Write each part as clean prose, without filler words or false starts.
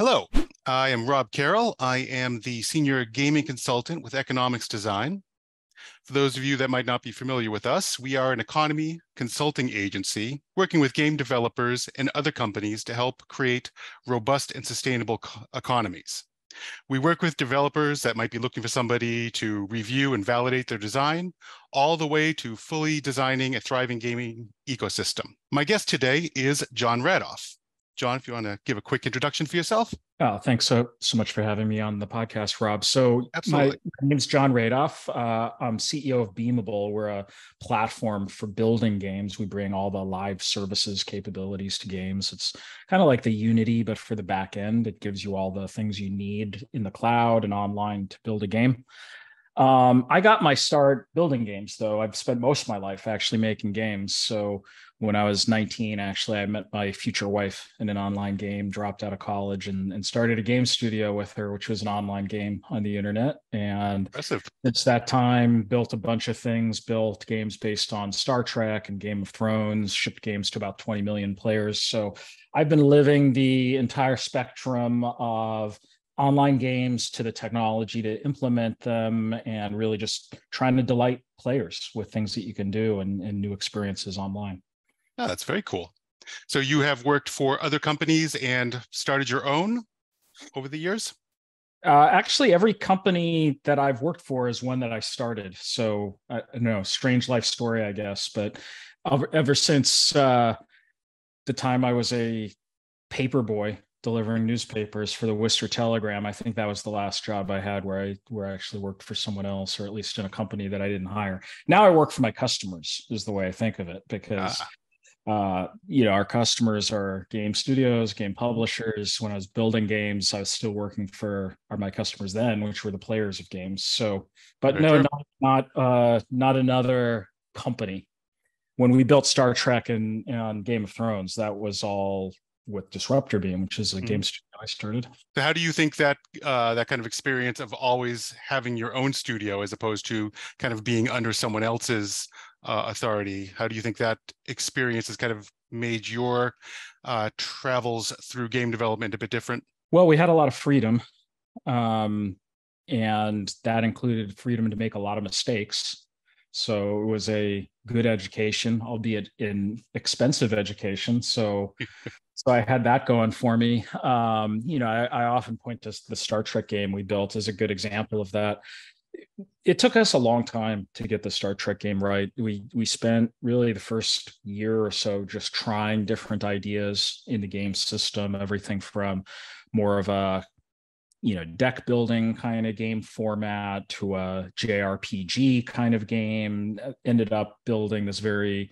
Hello, I am Rob Carroll. I am the Senior Gaming Consultant with Economics Design. For those of you that might not be familiar with us, we are an economy consulting agency working with game developers and other companies to help create robust and sustainable economies. We work with developers that might be looking for somebody to review and validate their design, all the way to fully designing a thriving gaming ecosystem. My guest today is Jon Radoff. Jon, if you want to give a quick introduction for yourself. Oh, thanks so much for having me on the podcast, Rob. So my Absolutely. name's Jon Radoff. I'm CEO of Beamable. We're a platform for building games. We bring all the live services capabilities to games. It's kind of like the Unity, but for the back end. It gives you all the things you need in the cloud and online to build a game. I got my start building games, though. I've spent most of my life actually making games. So when I was 19, actually, I met my future wife in an online game, dropped out of college and started a game studio with her, which was an online game on the internet. And Impressive. it's that time, built a bunch of things, built games based on Star Trek and Game of Thrones, shipped games to about 20 million players. So I've been living the entire spectrum of online games to the technology to implement them and really just trying to delight players with things that you can do and new experiences online. Oh, that's very cool. So you have worked for other companies and started your own over the years? Actually, every company that I've worked for is one that I started. So I know, strange life story, I guess. But ever since the time I was a paper boy delivering newspapers for the Worcester Telegram, I think that was the last job I had where I actually worked for someone else, or at least in a company that I didn't hire. Now I work for my customers, is the way I think of it, because Ah, our customers are game studios, game publishers. When I was building games, I was still working for my customers then, which were the players of games. So, but very no, true. not another company. When we built Star Trek and Game of Thrones, that was all with Disruptor Beam, which is a Mhm. game studio I started. So how do you think that that kind of experience of always having your own studio as opposed to kind of being under someone else's authority, how do you think that experience has kind of made your travels through game development a bit different? Well, we had a lot of freedom, um, and that included freedom to make a lot of mistakes. So it was a good education, albeit an expensive education. So I had that going for me. I often point to the Star Trek game we built as a good example of that. It took us a long time to get the Star Trek game right. We spent really the first year or so just trying different ideas in the game system, everything from more of a deck building kind of game format to a JRPG kind of game. Ended up building this very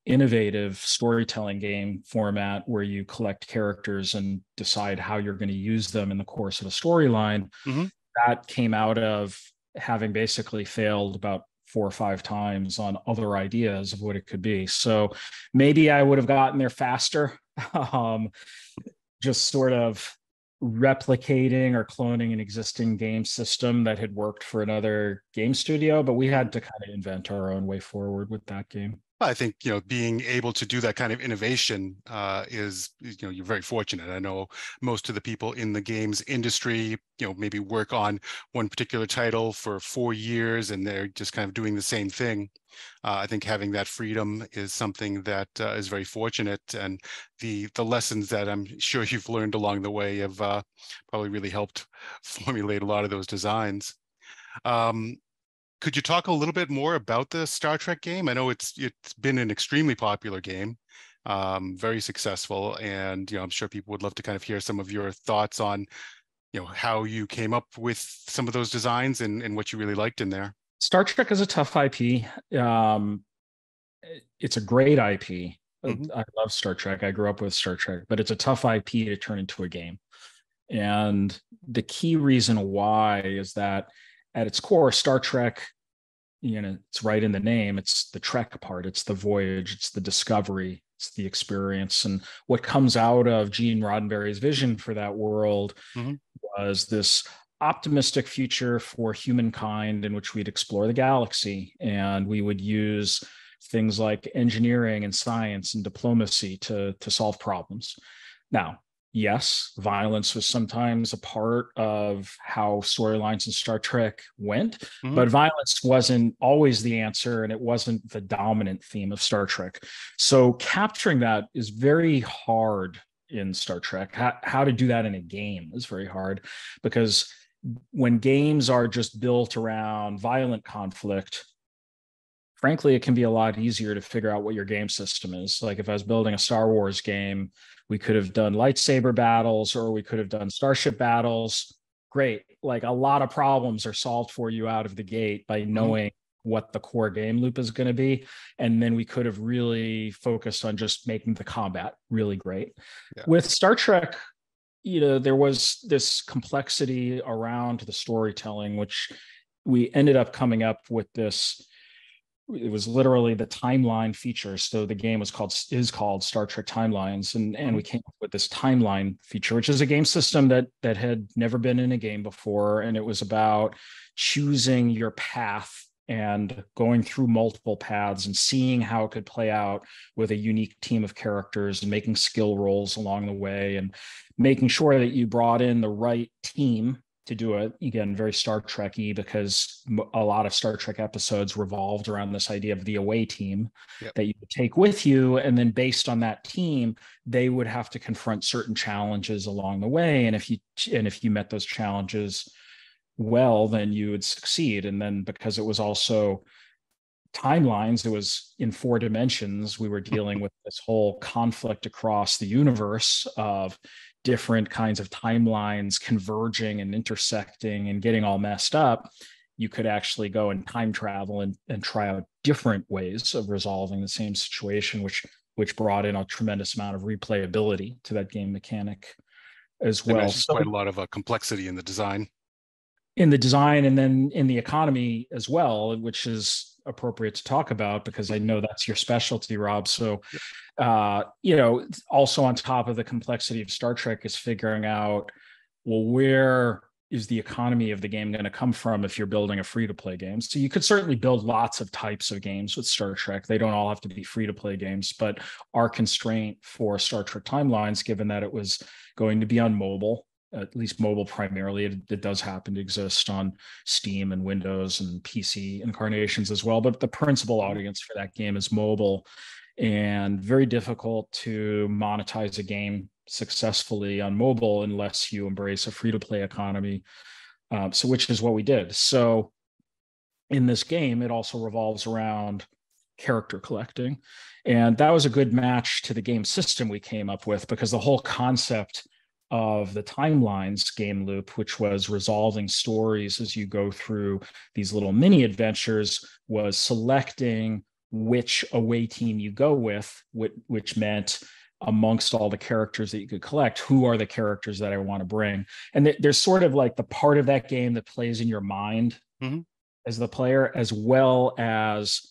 innovative storytelling game format where you collect characters and decide how you're going to use them in the course of a storyline. Hmm. That came out of having basically failed about 4 or 5 times on other ideas of what it could be. So maybe I would have gotten there faster. um, just sort of replicating or cloning an existing game system that had worked for another game studio, but we had to kind of invent our own way forward with that game. I think, being able to do that kind of innovation is, you're very fortunate. I know most of the people in the games industry, maybe work on one particular title for 4 years and they're just kind of doing the same thing. I think having that freedom is something that is very fortunate, and the lessons that I'm sure you've learned along the way have probably really helped formulate a lot of those designs. Um, could you talk a little bit more about the Star Trek game? I know it's been an extremely popular game, very successful, and I'm sure people would love to kind of hear some of your thoughts on how you came up with some of those designs and what you really liked in there. Star Trek is a tough IP. Um, it's a great IP. Hmm. I love Star Trek. I grew up with Star Trek, but it's a tough IP to turn into a game. And the key reason why is that at its core, Star Trek, it's right in the name. It's the Trek part, it's the voyage, it's the discovery, it's the experience. And what comes out of Gene Roddenberry's vision for that world Hmm. was this optimistic future for humankind in which we'd explore the galaxy and we would use things like engineering and science and diplomacy to solve problems. Now, yes, violence was sometimes a part of how storylines in Star Trek went, Mhm. but violence wasn't always the answer, and it wasn't the dominant theme of Star Trek. So capturing that is very hard in Star Trek. How to do that in a game is very hard, because when games are just built around violent conflict, frankly, it can be a lot easier to figure out what your game system is. Like if I was building a Star Wars game, we could have done lightsaber battles or we could have done starship battles. Great. Like a lot of problems are solved for you out of the gate by Mhm. knowing what the core game loop is going to be. And then we could have really focused on just making the combat really great. Yeah. With Star Trek, there was this complexity around the storytelling, which we ended up coming up with this. It was literally the timeline feature. So the game is called Star Trek Timelines, and Mhm. we came up with this timeline feature, which is a game system that had never been in a game before, and it was about choosing your path and going through multiple paths and seeing how it could play out with a unique team of characters and making skill rolls along the way and making sure that you brought in the right team to do it. Again, very Star Trek-y, because a lot of Star Trek episodes revolved around this idea of the away team Yep. that you would take with you. And then based on that team, they would have to confront certain challenges along the way. And if you met those challenges well, then you would succeed. And then because it was also timelines, it was in 4 dimensions, we were dealing with this whole conflict across the universe of different kinds of timelines converging and intersecting and getting all messed up. You could actually go and time travel and try out different ways of resolving the same situation, which brought in a tremendous amount of replayability to that game mechanic as I well. imagine So quite a lot of complexity in the design. in the design and then in the economy as well, which is appropriate to talk about because I know that's your specialty, Rob. So, Yep. Also on top of the complexity of Star Trek is figuring out, well, where is the economy of the game going to come from if you're building a free to play game? So you could certainly build lots of types of games with Star Trek. They don't all have to be free to play games, but our constraint for Star Trek Timelines, given that it was going to be on mobile, at least mobile primarily. It does happen to exist on Steam and Windows and PC incarnations as well. But the principal Mhm. audience for that game is mobile, and very difficult to monetize a game successfully on mobile unless you embrace a free to play economy. So, which is what we did. So, in this game, it also revolves around character collecting. And that was a good match to the game system we came up with, because the whole concept of the timelines game loop, which was resolving stories as you go through these little mini adventures, was selecting which away team you go with, which meant amongst all the characters that you could collect, who are the characters that I want to bring. And there's sort of like the part of that game that plays in your mind Mhm. as the player, as well as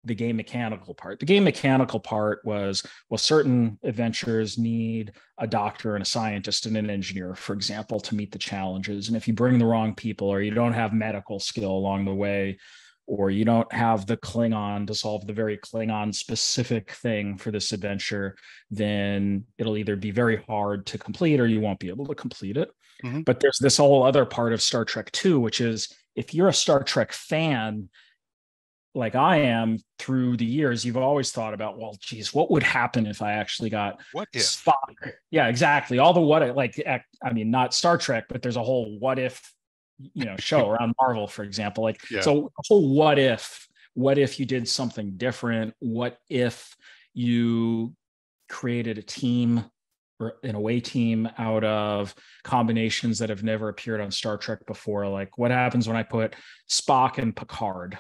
the game mechanical part. The game mechanical part was, well, certain adventures need a doctor and a scientist and an engineer, for example, to meet the challenges. And if you bring the wrong people, or you don't have medical skill along the way, or you don't have the Klingon to solve the very Klingon specific thing for this adventure, then it'll either be very hard to complete or you won't be able to complete it. Mhm. But there's this whole other part of Star Trek 2, which is if you're a Star Trek fan, like I am, through the years, you've always thought about, well, geez, what would happen if I actually got What if? Spock? Yeah, exactly. All the what, like, I mean, not Star Trek, but there's a whole what if, show around Marvel, for example. Like, Yeah. so a whole what if you did something different? What if you created a team or an away team out of combinations that have never appeared on Star Trek before? Like, what happens when I put Spock and Picard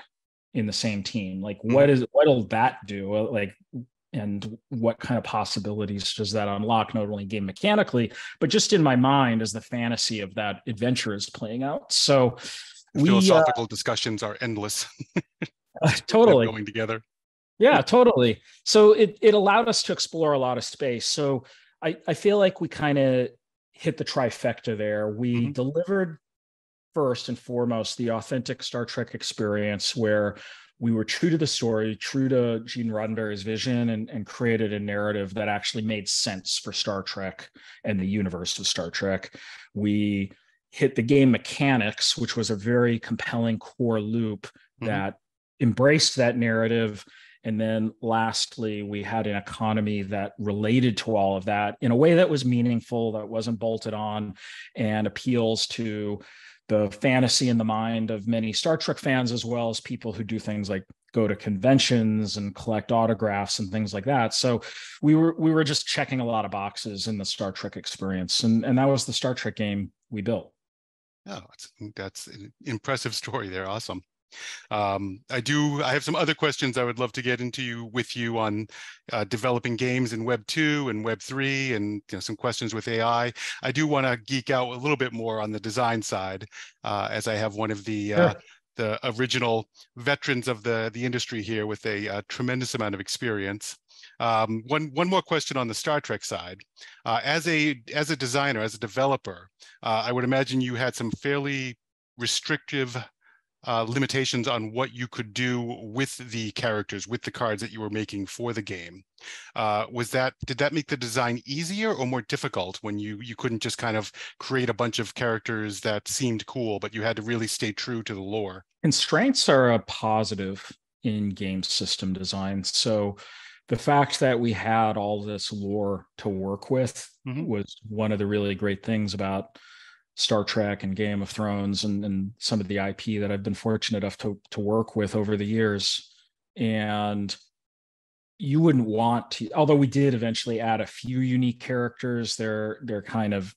in the same team? Like, Mhm. what'll that do? Like, and what kind of possibilities does that unlock, not only game mechanically, but just in my mind as the fantasy of that adventure is playing out? So The we philosophical discussions are endless with them totally, going together. yeah, totally. So it allowed us to explore a lot of space. So I feel like we kind of hit the trifecta there. We Mhm. delivered first and foremost the authentic Star Trek experience, where we were true to the story, true to Gene Roddenberry's vision, and created a narrative that actually made sense for Star Trek and the universe of Star Trek. We hit the game mechanics, which was a very compelling core loop that embraced that narrative. And then lastly, we had an economy that related to all of that in a way that was meaningful, that wasn't bolted on, and appeals to the fantasy in the mind of many Star Trek fans, as well as people who do things like go to conventions and collect autographs and things like that. So we were just checking a lot of boxes in the Star Trek experience. And that was the Star Trek game we built. Oh, that's an impressive story there. Awesome. I have some other questions I would love to get into with you on developing games in Web 2 and Web 3, and some questions with AI. I do want to geek out a little bit more on the design side, as I have one of Sure. the original veterans of the industry here with a tremendous amount of experience. One more question on the Star Trek side. As a designer, as a developer, I would imagine you had some fairly restrictive limitations on what you could do with the characters, with the cards that you were making for the game. Did that make the design easier or more difficult when you couldn't just kind of create a bunch of characters that seemed cool, but you had to really stay true to the lore? Constraints are a positive in game system design. So the fact that we had all this lore to work with was one of the really great things about Star Trek and Game of Thrones and some of the IP that I've been fortunate enough to work with over the years. And you wouldn't want to, although we did eventually add a few unique characters, they're kind of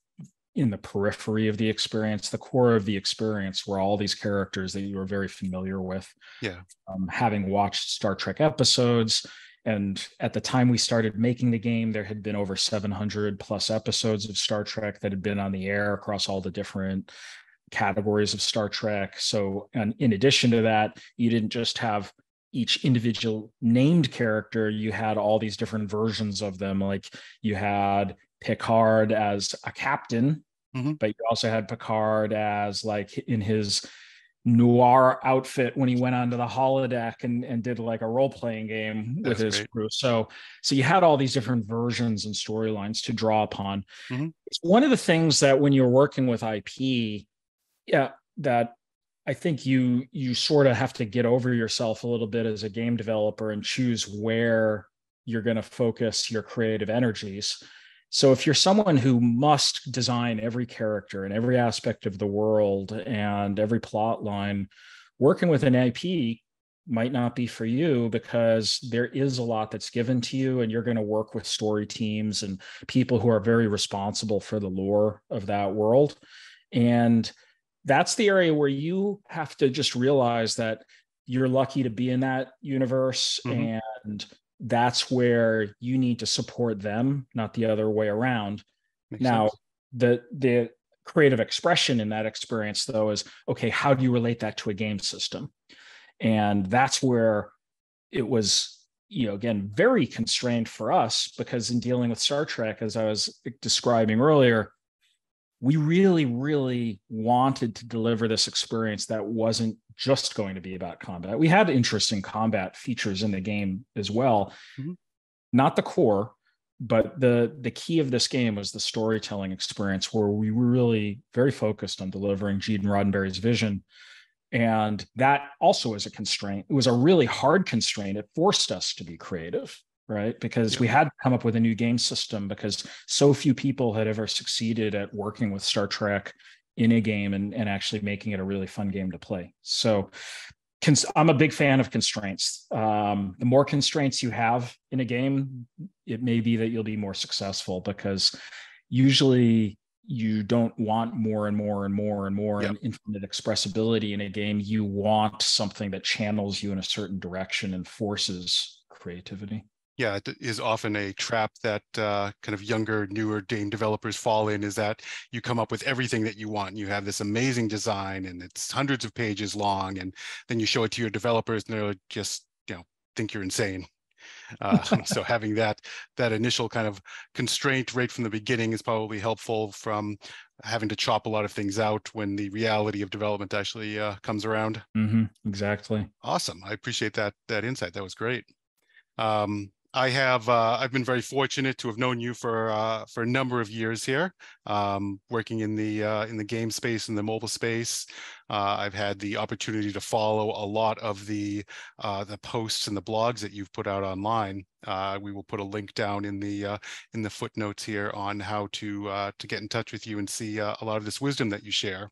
in the periphery of the experience. The core of the experience were all these characters that you were very familiar with. Yeah. Having watched Star Trek episodes, and at the time we started making the game, there had been over 700 plus episodes of Star Trek that had been on the air across all the different categories of Star Trek. So, and in addition to that, you didn't just have each individual named character, you had all these different versions of them. Like you had Picard as a captain, but you also had Picard as like in his noir outfit when he went onto the holodeck and did like a role-playing game with his crew. So you had all these different versions and storylines to draw upon. It's one of the things that when you're working with IP, that I think you sort of have to get over yourself a little bit as a game developer and choose where you're going to focus your creative energies. So if you're someone who must design every character and every aspect of the world and every plot line, working with an IP might not be for you, because there is a lot that's given to you, and you're going to work with story teams and people who are very responsible for the lore of that world. And that's the area where you have to just realize that you're lucky to be in that universe, and that's where you need to support them, not the other way around. Makes now, sense. the creative expression in that experience, though, is, okay, how do you relate that to a game system? And that's where it was, again, very constrained for us, because in dealing with Star Trek, as I was describing earlier, we really, really wanted to deliver this experience that wasn't just going to be about combat. We had interesting combat features in the game as well, not the core, but the key of this game was the storytelling experience, where we were really very focused on delivering Gene Roddenberry's vision. And that also is a constraint. It was a really hard constraint. It forced us to be creative, right? Because we had to come up with a new game system, because so few people had ever succeeded at working with Star Trek in a game and actually making it a really fun game to play. So I'm a big fan of constraints. The more constraints you have in a game, it may be that you'll be more successful, because usually you don't want more and more and more and more and infinite expressibility in a game. You want something that channels you in a certain direction and forces creativity. Yeah, it is often a trap that kind of younger, newer game developers fall in, is that you come up with everything that you want. You have this amazing design and it's hundreds of pages long, and then you show it to your developers and they're just, think you're insane. So having that initial kind of constraint right from the beginning is probably helpful from having to chop a lot of things out when the reality of development actually comes around. Exactly. Awesome. I appreciate that insight. That was great. I've been very fortunate to have known you for a number of years here, working in the game space and the mobile space. I've had the opportunity to follow a lot of the posts and the blogs that you've put out online. We will put a link down in the footnotes here on how to get in touch with you and see a lot of this wisdom that you share.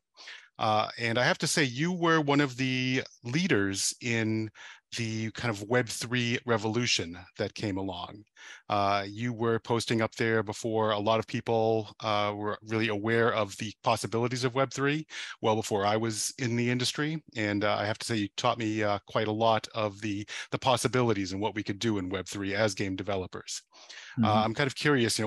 And I have to say, you were one of the leaders in the kind of Web3 revolution that came along. You were posting up there before a lot of people were really aware of the possibilities of Web3, well before I was in the industry. And I have to say, you taught me quite a lot of the possibilities and what we could do in Web3 as game developers. I'm kind of curious,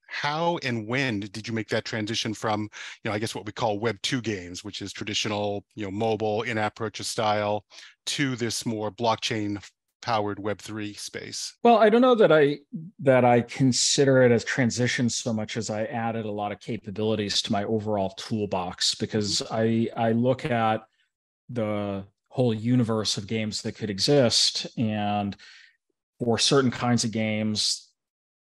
how and when did you make that transition from, I guess what we call Web 2 games, which is traditional, mobile in-app purchase style, to this more blockchain powered Web 3 space? Well, I don't know that I consider it as transition so much as I added a lot of capabilities to my overall toolbox, because I look at the whole universe of games that could exist, and for certain kinds of games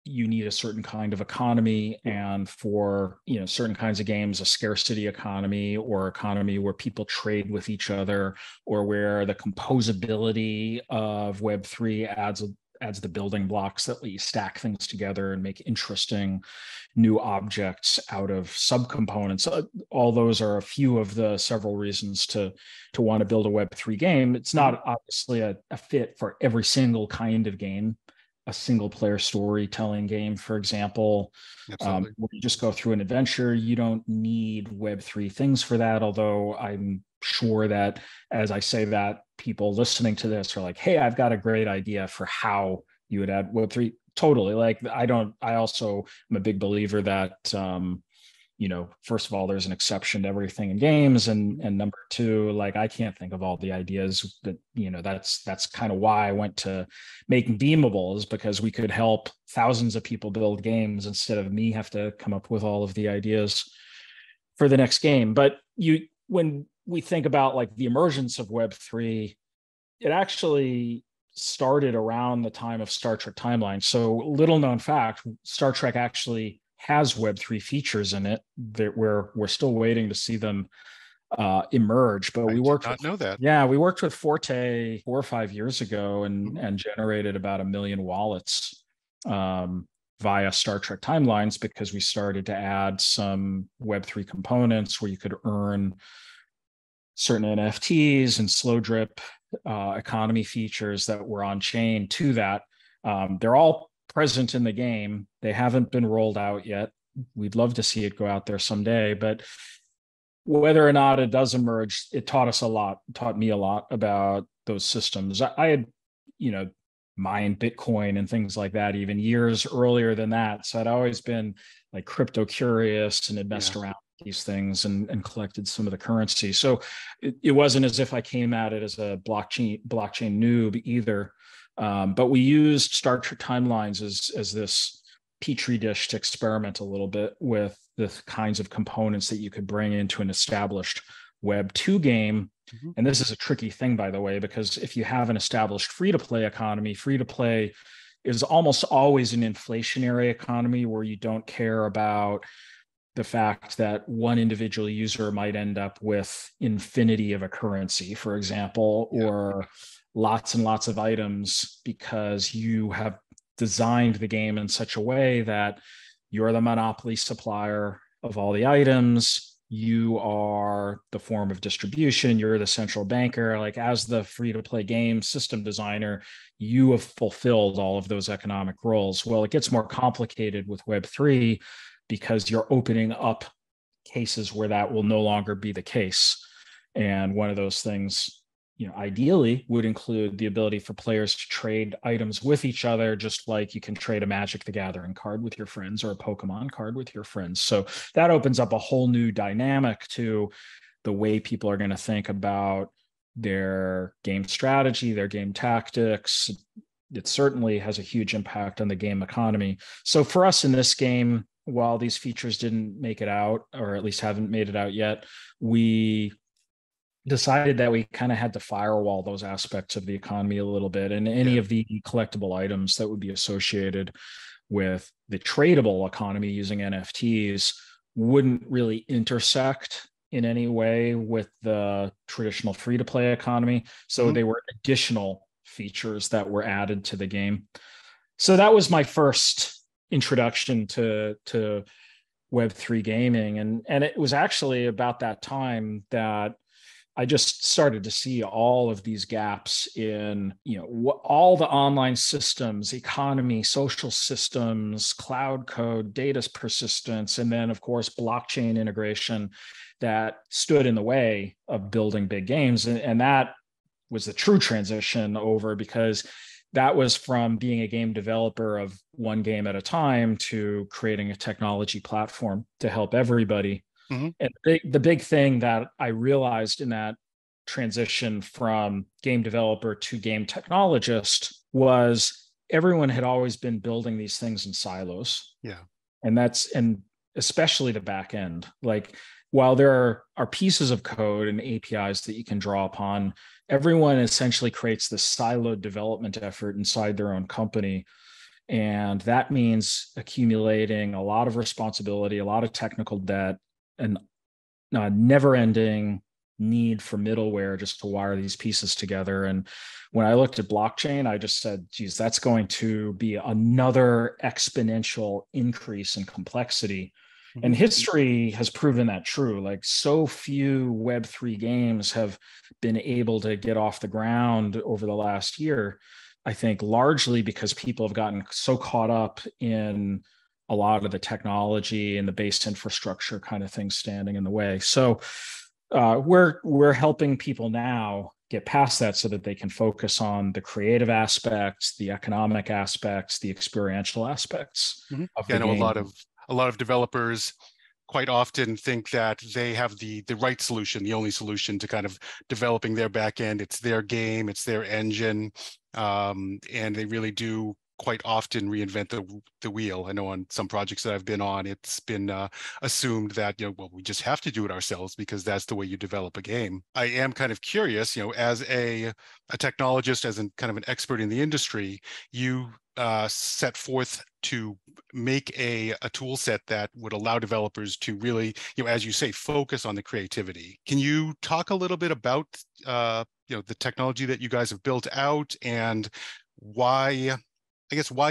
you need a certain kind of economy, and for certain kinds of games a scarcity economy, or economy where people trade with each other, or where the composability of Web3 adds the building blocks that let you stack things together and make interesting new objects out of subcomponents. All those are a few of the several reasons to want to build a Web3 game. It's not obviously a fit for every single kind of game. A single player storytelling game, for example, where you just go through an adventure, you don't need Web3 things for that. Although I'm sure that as I say that, people listening to this are like, hey, I've got a great idea for how you would add Web3. Totally. I also am a big believer that, first of all, there's an exception to everything in games. And number two, I can't think of all the ideas that, that's kind of why I went to making Beamable, is because we could help thousands of people build games instead of me have to come up with all of the ideas for the next game. But when we think about the emergence of Web3, it actually started around the time of Star Trek Timeline. So little known fact, Star Trek actually has Web3 features in it that we're still waiting to see them emerge. But we worked with Forte 4 or 5 years ago and generated about 1 million wallets via Star Trek Timelines, because we started to add some Web3 components where you could earn certain NFTs and slow drip economy features that were on chain to that. They're all present in the game. They haven't been rolled out yet. We'd love to see it go out there someday, but whether or not it does emerge, it taught me a lot about those systems. I had, mined Bitcoin and things like that even years earlier than that. So I'd always been crypto curious and had messed around with these things and collected some of the currency. So it wasn't as if I came at it as a blockchain noob either. But we used Star Trek Timelines as this petri dish to experiment a little bit with the kinds of components that you could bring into an established Web 2 game. And this is a tricky thing, by the way, because if you have an established free-to-play economy, free-to-play is almost always an inflationary economy where you don't care about the fact that one individual user might end up with infinity of a currency, for example, or lots and lots of items, because you have designed the game in such a way that you're the monopoly supplier of all the items. You are the form of distribution. You're the central banker. As the free-to-play game system designer, you have fulfilled all of those economic roles. Well, it gets more complicated with Web3 because you're opening up cases where that will no longer be the case. And one of those things, ideally would include the ability for players to trade items with each other, just like you can trade a Magic the Gathering card with your friends or a Pokemon card with your friends. So that opens up a whole new dynamic to the way people are going to think about their game strategy, their game tactics, it certainly has a huge impact on the game economy. So for us in this game, while these features didn't make it out, or at least haven't made it out yet, we decided that we kind of had to firewall those aspects of the economy a little bit, and any of the collectible items that would be associated with the tradable economy using NFTs wouldn't really intersect in any way with the traditional free-to-play economy. So they were additional features that were added to the game. So that was my first introduction to Web3 gaming. And it was actually about that time that I just started to see all of these gaps in, all the online systems, economy, social systems, cloud code, data persistence, and then, of course, blockchain integration that stood in the way of building big games. And that was the true transition over, because that was from being a game developer of one game at a time to creating a technology platform to help everybody. And the big thing that I realized in that transition from game developer to game technologist was everyone had always been building these things in silos. And especially the back end. Like, while there are pieces of code and APIs that you can draw upon, everyone essentially creates this siloed development effort inside their own company. And that means accumulating a lot of responsibility, a lot of technical debt, and a never-ending need for middleware just to wire these pieces together. And when I looked at blockchain, I just said, geez, that's going to be another exponential increase in complexity. And history has proven that true. Like, so few Web3 games have been able to get off the ground over the last year, I think largely because people have gotten so caught up in a lot of the technology and the base infrastructure kind of things standing in the way. So we're helping people now get past that so that they can focus on the creative aspects, the economic aspects, the experiential aspects of the I know game. a lot of developers quite often think that they have the right solution, the only solution to kind of developing their back end. It's their game, it's their engine, and they really do quite often reinvent the wheel. I know on some projects that I've been on, it's been assumed that, we just have to do it ourselves because that's the way you develop a game. I am kind of curious, as a technologist, as kind of an expert in the industry, you set forth to make a tool set that would allow developers to really, as you say, focus on the creativity. Can you talk a little bit about, the technology that you guys have built out, and why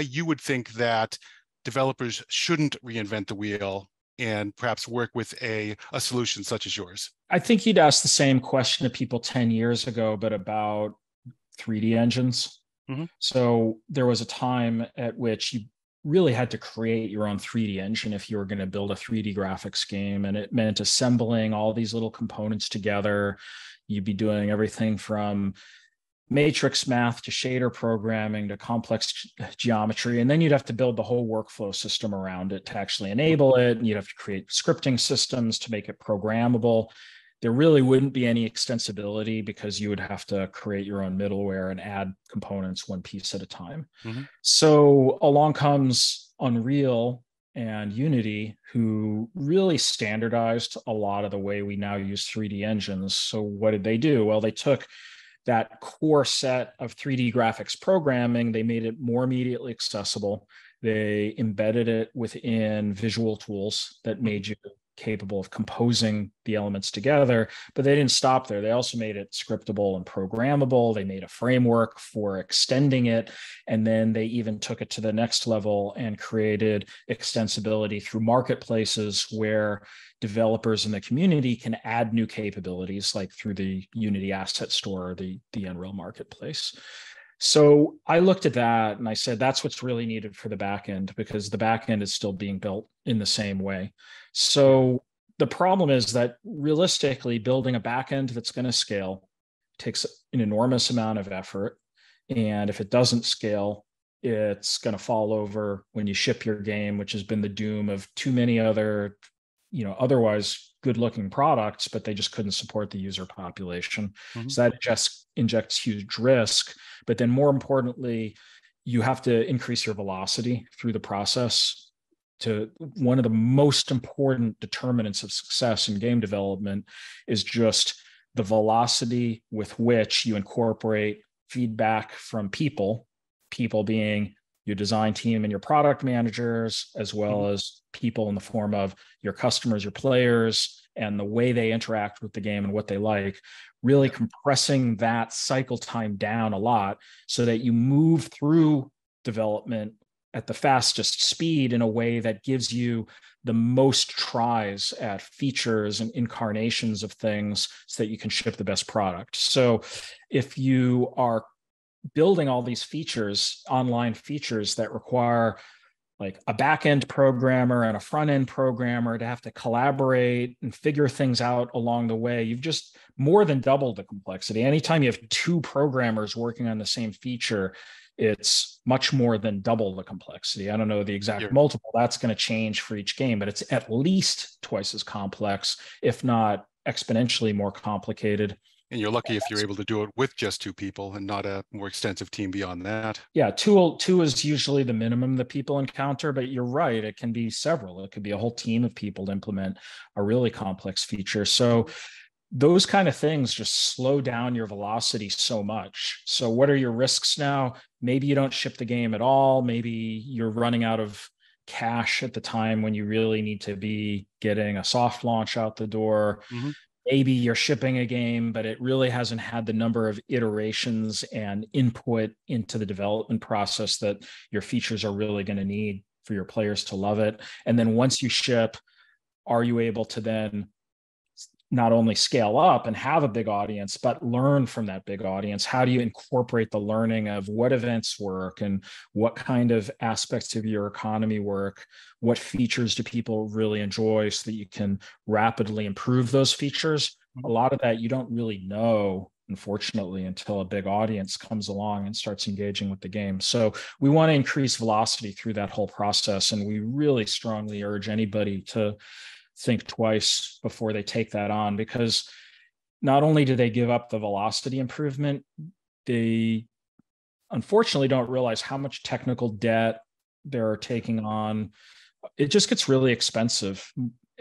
you would think that developers shouldn't reinvent the wheel and perhaps work with a solution such as yours? I think you'd ask the same question to people 10 years ago, but about 3D engines. So there was a time at which you really had to create your own 3D engine if you were going to build a 3D graphics game. And it meant assembling all these little components together. You'd be doing everything from matrix math to shader programming to complex geometry. And then you'd have to build the whole workflow system around it to actually enable it. And you'd have to create scripting systems to make it programmable. There really wouldn't be any extensibility because you would have to create your own middleware and add components one piece at a time. So along comes Unreal and Unity, who really standardized a lot of the way we now use 3D engines. So what did they do? Well, they took that core set of 3D graphics programming, they made it more immediately accessible. They embedded it within visual tools that made you capable of composing the elements together, but they didn't stop there. They also made it scriptable and programmable. They made a framework for extending it. And then they even took it to the next level and created extensibility through marketplaces where developers in the community can add new capabilities, like through the Unity Asset Store or the Unreal Marketplace. So I looked at that and I said, that's what's really needed for the backend, because the backend is still being built in the same way. So the problem is that realistically, building a backend that's going to scale takes an enormous amount of effort. And if it doesn't scale, it's going to fall over when you ship your game, which has been the doom of too many other, otherwise good-looking products, but they just couldn't support the user population. So that just injects huge risk. But then more importantly, you have to increase your velocity through the process. To one of the most important determinants of success in game development is just the velocity with which you incorporate feedback from people being your design team and your product managers, as well as people in the form of your customers, your players, and the way they interact with the game and what they like, really compressing that cycle time down a lot so that you move through development at the fastest speed in a way that gives you the most tries at features and incarnations of things so that you can ship the best product. So if you are building all these features, online features that require like a back-end programmer and a front-end programmer to have to collaborate and figure things out along the way, you've just more than doubled the complexity. Anytime you have two programmers working on the same feature, it's much more than double the complexity. I don't know the exact multiple that's going to change for each game, but it's at least twice as complex, if not exponentially more complicated. And you're lucky if you're able to do it with just two people and not a more extensive team beyond that. Yeah, two is usually the minimum that people encounter, but you're right. It can be several. It could be a whole team of people to implement a really complex feature. So those kind of things just slow down your velocity so much. So what are your risks now? Maybe you don't ship the game at all. Maybe you're running out of cash at the time when you really need to be getting a soft launch out the door. Maybe you're shipping a game, but it really hasn't had the number of iterations and input into the development process that your features are really going to need for your players to love it. And then once you ship, are you able to then not only scale up and have a big audience, but learn from that big audience? How do you incorporate the learning of what events work and what kind of aspects of your economy work? What features do people really enjoy so that you can rapidly improve those features? A lot of that you don't really know, unfortunately, until a big audience comes along and starts engaging with the game. So we want to increase velocity through that whole process. And we really strongly urge anybody to think twice before they take that on, because not only do they give up the velocity improvement, they unfortunately don't realize how much technical debt they're taking on. It just gets really expensive.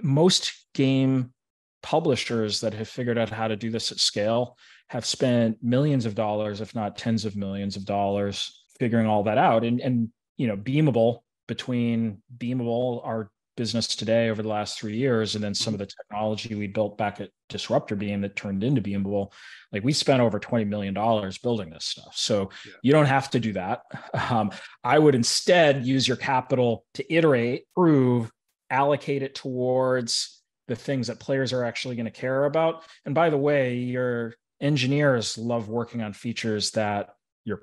Most game publishers that have figured out how to do this at scale have spent millions of dollars, if not tens of millions of dollars, figuring all that out. And you know, Beamable, between Beamable, our business today over the last 3 years, and then some of the technology we built back at Disruptor Beam that turned into Beamable, like we spent over $20 million building this stuff. So you don't have to do that. I would instead use your capital to iterate, prove, allocate it towards the things that players are actually going to care about. And by the way, your engineers love working on features that your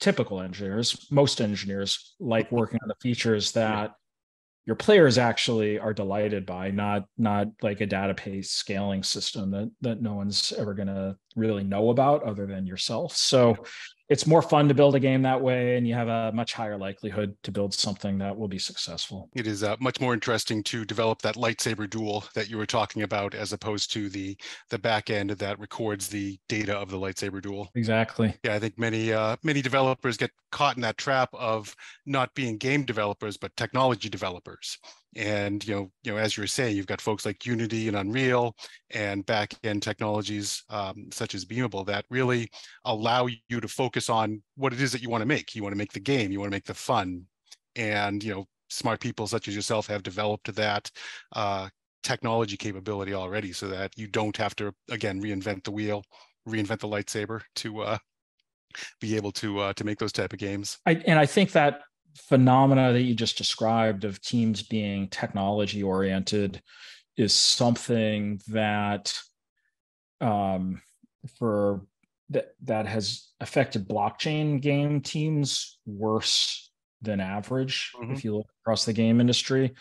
typical engineers, most engineers like working on the features that your players actually are delighted by, not like a database scaling system that no one's ever going to really know about other than yourself. So it's more fun to build a game that way, and you have a much higher likelihood to build something that will be successful. It is much more interesting to develop that lightsaber duel that you were talking about, as opposed to the back end that records the data of the lightsaber duel. Exactly. Yeah, I think many developers get caught in that trap of not being game developers, but technology developers. And you know, as you were saying, you've got folks like Unity and Unreal and back-end technologies such as Beamable that really allow you to focus on what it is that you want to make. You want to make the game, you want to make the fun, and you know, smart people such as yourself have developed that technology capability already, so that you don't have to again reinvent the wheel, reinvent the lightsaber to be able to make those type of games. I think that phenomena that you just described of teams being technology oriented is something that that has affected blockchain game teams worse than average if you look across the game industry.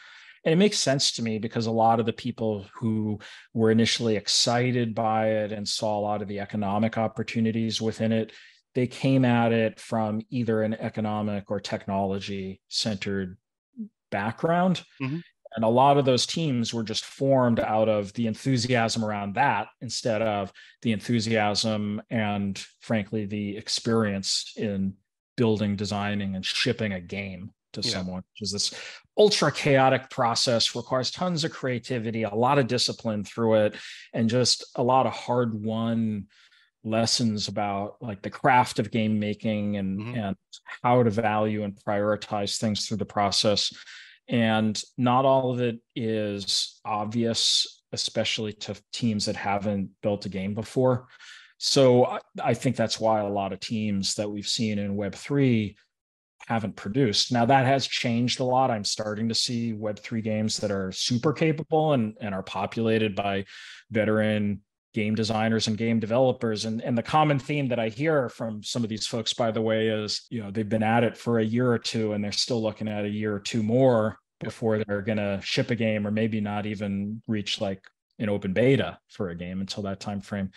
And it makes sense to me, because a lot of the people who were initially excited by it and saw a lot of the economic opportunities within it, they came at it from either an economic or technology centered background. And a lot of those teams were just formed out of the enthusiasm around that, instead of the enthusiasm and, frankly, the experience in building, designing, and shipping a game to Yeah. someone, which is this ultra chaotic process, requires tons of creativity, a lot of discipline through it, and just a lot of hard-won lessons about like the craft of game making and how to value and prioritize things through the process. And not all of it is obvious, especially to teams that haven't built a game before. So I think that's why a lot of teams that we've seen in Web3 haven't produced. Now that has changed a lot. I'm starting to see Web3 games that are super capable and are populated by veteran game designers and game developers. And the common theme that I hear from some of these folks, by the way, is, you know, they've been at it for a year or two and they're still looking at a year or two more before they're going to ship a game, or maybe not even reach like an open beta for a game until that time frame.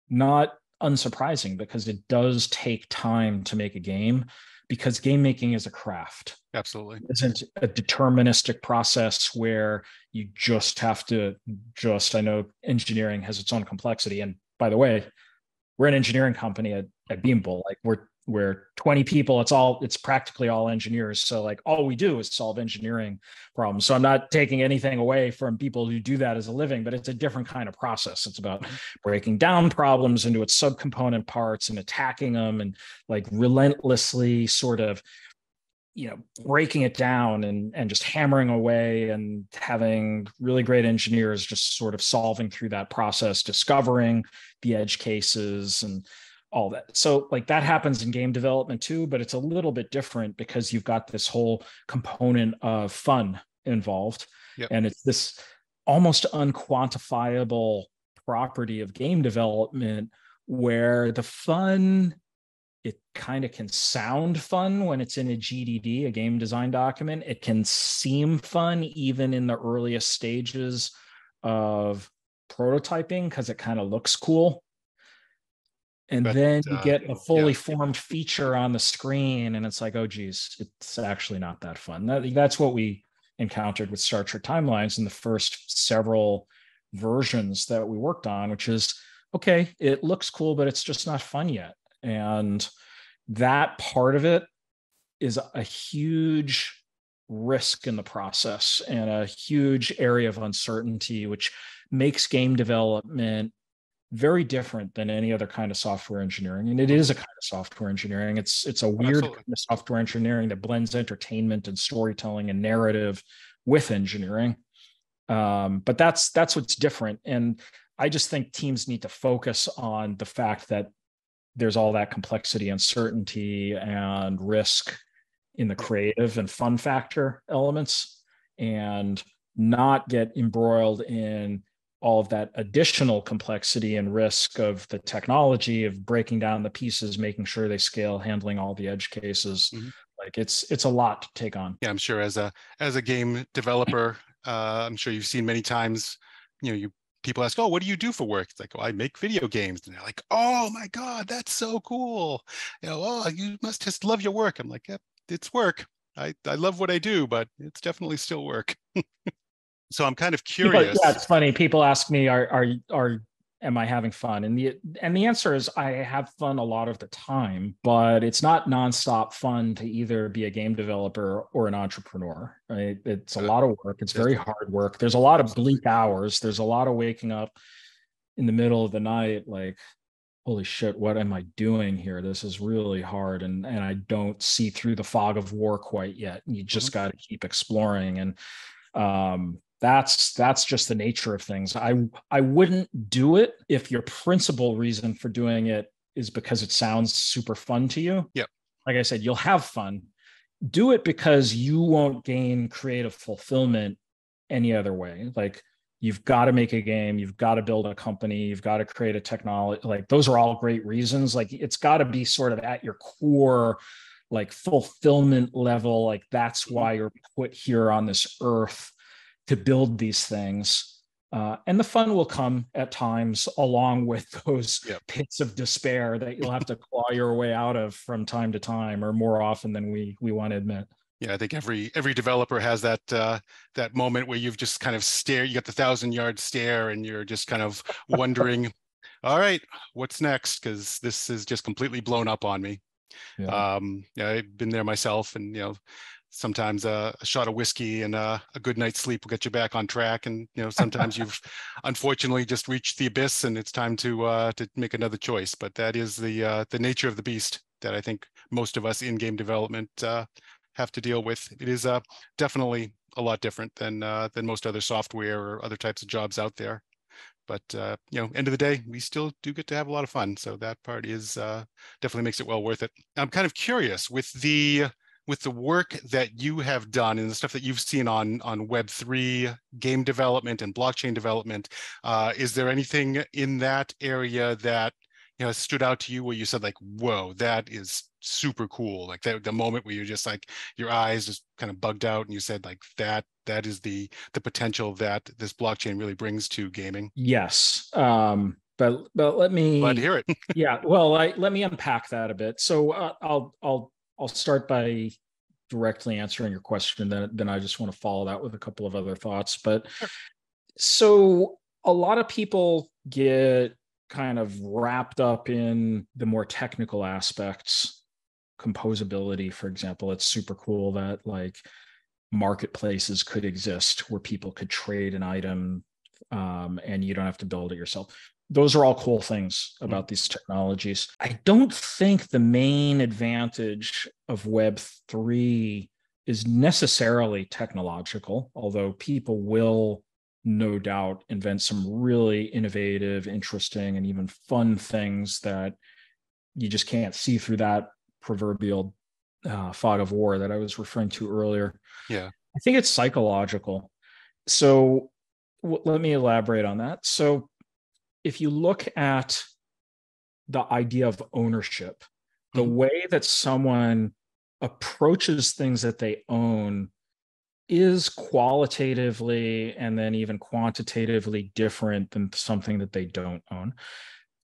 Not unsurprising, because it does take time to make a game, because game making is a craft. Absolutely. It isn't a deterministic process where you just have to I know engineering has its own complexity. And by the way, we're an engineering company at Beamable. Like we're 20 people. It's practically all engineers. So like all we do is solve engineering problems. So I'm not taking anything away from people who do that as a living, but it's a different kind of process. It's about breaking down problems into its subcomponent parts and attacking them, and like relentlessly sort of, you know, breaking it down and just hammering away, and having really great engineers just sort of solving through that process, discovering the edge cases and all that. So like that happens in game development too, but it's a little bit different because you've got this whole component of fun involved. Yep. And it's this almost unquantifiable property of game development where the fun, it kind of can sound fun when it's in a GDD, a game design document. It can seem fun even in the earliest stages of prototyping because it kind of looks cool. And then you get a fully formed feature on the screen and it's like, oh, geez, it's actually not that fun. That's what we encountered with Star Trek Timelines in the first several versions that we worked on, which is, okay, it looks cool, but it's just not fun yet. And that part of it is a huge risk in the process and a huge area of uncertainty, which makes game development very different than any other kind of software engineering. And it is a kind of software engineering. It's a weird kind of software engineering that blends entertainment and storytelling and narrative with engineering. But that's what's different. And I just think teams need to focus on the fact that there's all that complexity, uncertainty, and risk in the creative and fun factor elements, and not get embroiled in all of that additional complexity and risk of the technology, of breaking down the pieces, making sure they scale, handling all the edge cases. Like it's a lot to take on. Yeah, I'm sure as a game developer, I'm sure you've seen many times, you know, people ask, oh, what do you do for work? It's like, oh, I make video games. And they're like, oh my God, that's so cool. You know, oh, you must just love your work. I'm like, yep, it's work. I love what I do, but it's definitely still work. So I'm kind of curious. Yeah, it's funny. People ask me, am I having fun? And the answer is I have fun a lot of the time, but it's not nonstop fun to either be a game developer or an entrepreneur. Right? It's a lot of work. It's very hard work. There's a lot of bleak hours. There's a lot of waking up in the middle of the night, like, holy shit, what am I doing here? This is really hard. And I don't see through the fog of war quite yet. And you just got to keep exploring. And that's just the nature of things. I wouldn't do it if your principal reason for doing it is because it sounds super fun to you. Yep. Like I said, you'll have fun. Do it because you won't gain creative fulfillment any other way. Like, you've got to make a game, you've got to build a company, you've got to create a technology. Like, those are all great reasons. Like, it's got to be sort of at your core, like, fulfillment level. Like, that's why you're put here on this earth, to build these things. And the fun will come at times along with those pits of despair that you'll have to claw your way out of from time to time, or more often than we want to admit. Yeah, I think every developer has that that moment where you've just kind of you got the 1,000-yard stare, and you're just kind of wondering, all right, what's next? Because this is just completely blown up on me. Yeah. Yeah, I've been there myself, and sometimes a shot of whiskey and a good night's sleep will get you back on track. And sometimes you've unfortunately just reached the abyss, and it's time to make another choice. But that is the nature of the beast that I think most of us in game development have to deal with. It is definitely a lot different than most other software or other types of jobs out there. But end of the day, we still do get to have a lot of fun. So that part is definitely makes it well worth it. I'm kind of curious with the work that you have done and the stuff that you've seen on Web3 game development and blockchain development. Is there anything in that area that stood out to you where you said like, whoa, that is super cool? Like the moment where you're just like, your eyes just kind of bugged out and you said like, that is the potential that this blockchain really brings to gaming. Yes. But let Glad to me, hear it. yeah, well, let me unpack that a bit. So I'll start by directly answering your question. Then I just want to follow that with a couple of other thoughts. But so a lot of people get kind of wrapped up in the more technical aspects, composability, for example. It's super cool that like marketplaces could exist where people could trade an item, and you don't have to build it yourself. Those are all cool things about these technologies. I don't think the main advantage of Web3 is necessarily technological, although people will no doubt invent some really innovative, interesting, and even fun things that you just can't see through that proverbial fog of war that I was referring to earlier. Yeah. I think it's psychological. So let me elaborate on that. So if you look at the idea of ownership, the way that someone approaches things that they own is qualitatively and then even quantitatively different than something that they don't own.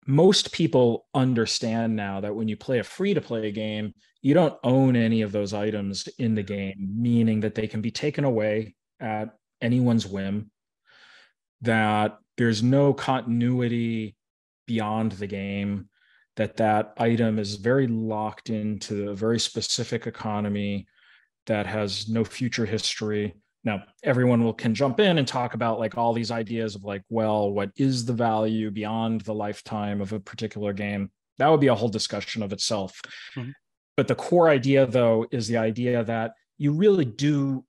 Most people understand now that when you play a free-to-play game, you don't own any of those items in the game, meaning that they can be taken away at anyone's whim, that there's no continuity beyond the game, that item is very locked into a very specific economy that has no future history. Now, everyone can jump in and talk about like all these ideas of like, well, what is the value beyond the lifetime of a particular game? That would be a whole discussion of itself. But the core idea, though, is the idea that you really do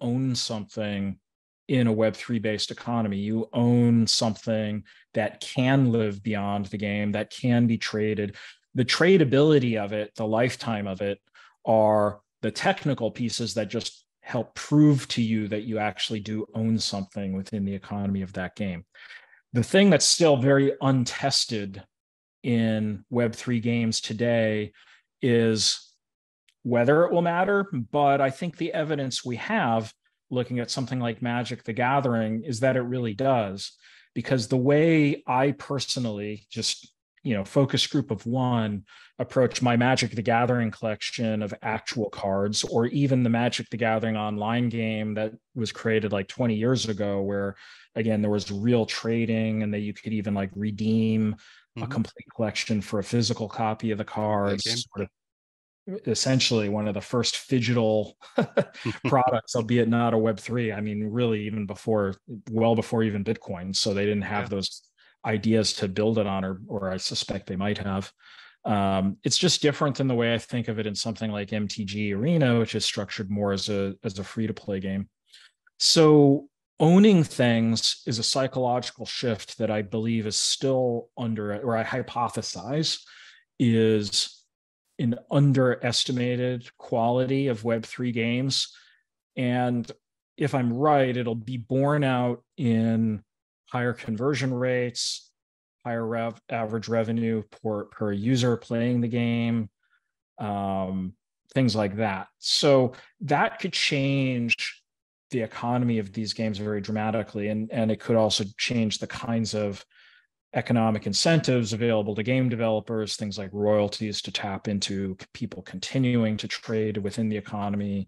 own something in a Web3 based economy. You own something that can live beyond the game, that can be traded. The tradability of it, the lifetime of it, are the technical pieces that just help prove to you that you actually do own something within the economy of that game. The thing that's still very untested in Web3 games today is whether it will matter, but I think the evidence we have looking at something like Magic the Gathering is that it really does. Because the way I personally, just focus group of one, approach my Magic the Gathering collection of actual cards, or even the Magic the Gathering online game that was created like 20 years ago, where again there was real trading and that you could even like redeem a complete collection for a physical copy of the cards, sort of essentially one of the first phygital products, albeit not a Web3. I mean, really, even well before even Bitcoin. So they didn't have those ideas to build it on, or I suspect they might have. It's just different than the way I think of it in something like MTG Arena, which is structured more as a free-to-play game. So owning things is a psychological shift that I believe is still or I hypothesize is an underestimated quality of Web3 games. And if I'm right, it'll be borne out in higher conversion rates, higher average revenue per user playing the game, things like that. So that could change the economy of these games very dramatically. And it could also change the kinds of economic incentives available to game developers, things like royalties to tap into people continuing to trade within the economy,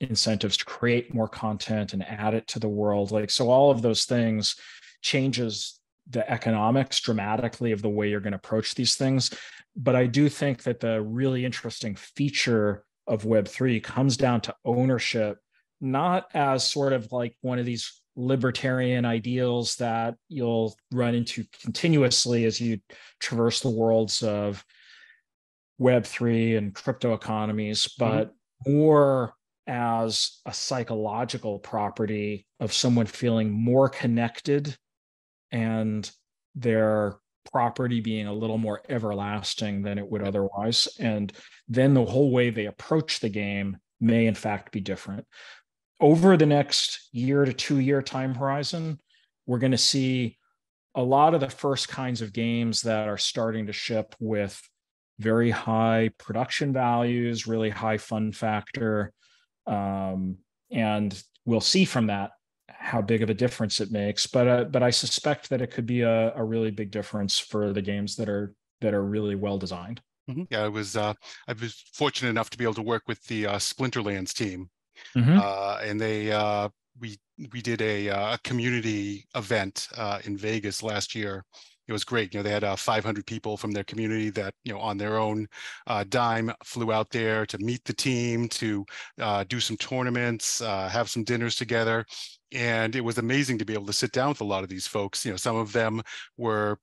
incentives to create more content and add it to the world. So all of those things changes the economics dramatically of the way you're going to approach these things. But I do think that the really interesting feature of Web3 comes down to ownership, not as sort of like one of these libertarian ideals that you'll run into continuously as you traverse the worlds of Web3 and crypto economies, but more as a psychological property of someone feeling more connected and their property being a little more everlasting than it would otherwise. And then the whole way they approach the game may in fact be different. Over the next year to 2 year time horizon, we're going to see a lot of the first kinds of games that are starting to ship with very high production values, really high fun factor. And we'll see from that how big of a difference it makes. But I suspect that it could be a really big difference for the games that are really well designed. Yeah, I was fortunate enough to be able to work with the Splinterlands team, and we did a community event in Vegas last year. It was great. They had 500 people from their community that, on their own dime flew out there to meet the team, to do some tournaments, have some dinners together. And it was amazing to be able to sit down with a lot of these folks. Some of them were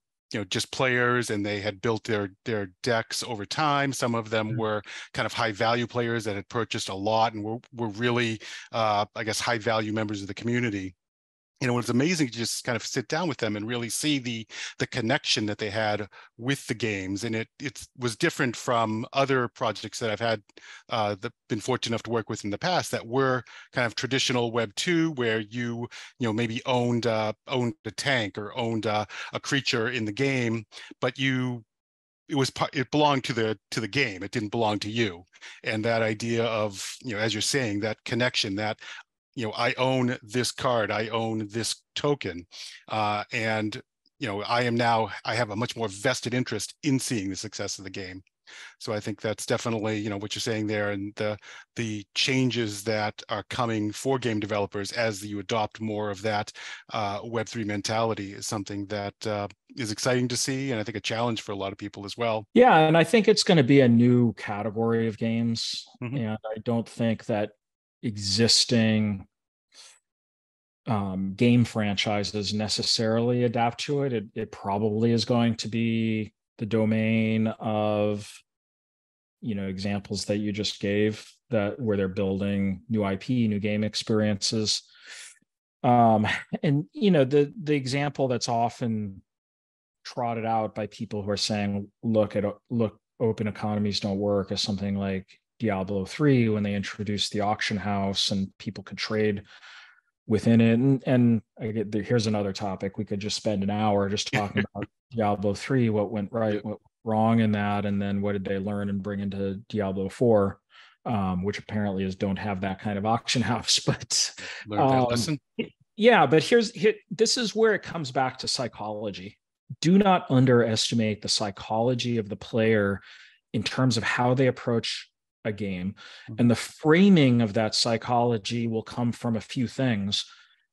just players, and they had built their decks over time. Some of them were kind of high value players that had purchased a lot and were really, I guess, high value members of the community. It was amazing to just kind of sit down with them and really see the connection that they had with the games. And it was different from other projects that I've had been fortunate enough to work with in the past that were kind of traditional Web 2, where you maybe owned a tank or owned a creature in the game, but it belonged to the game. It didn't belong to you. And that idea of, as you're saying, that connection, that I own this card, I own this token, and I have a much more vested interest in seeing the success of the game. So I think that's definitely what you're saying there, and the changes that are coming for game developers as you adopt more of that Web3 mentality is something that is exciting to see, and I think a challenge for a lot of people as well. Yeah, and I think it's going to be a new category of games, and I don't think that existing game franchises necessarily adapt to it. It probably is going to be the domain of examples that you just gave, that where they're building new IP, new game experiences. And the example that's often trotted out by people who are saying, look, open economies don't work, is something like Diablo 3, when they introduced the auction house and people could trade within it. And here's another topic. We could just spend an hour just talking about Diablo 3, what went right, what went wrong in that, and then what did they learn and bring into Diablo 4, which apparently don't have that kind of auction house. But learned that lesson. Yeah, but this is where it comes back to psychology. Do not underestimate the psychology of the player in terms of how they approach a game. And the framing of that psychology will come from a few things.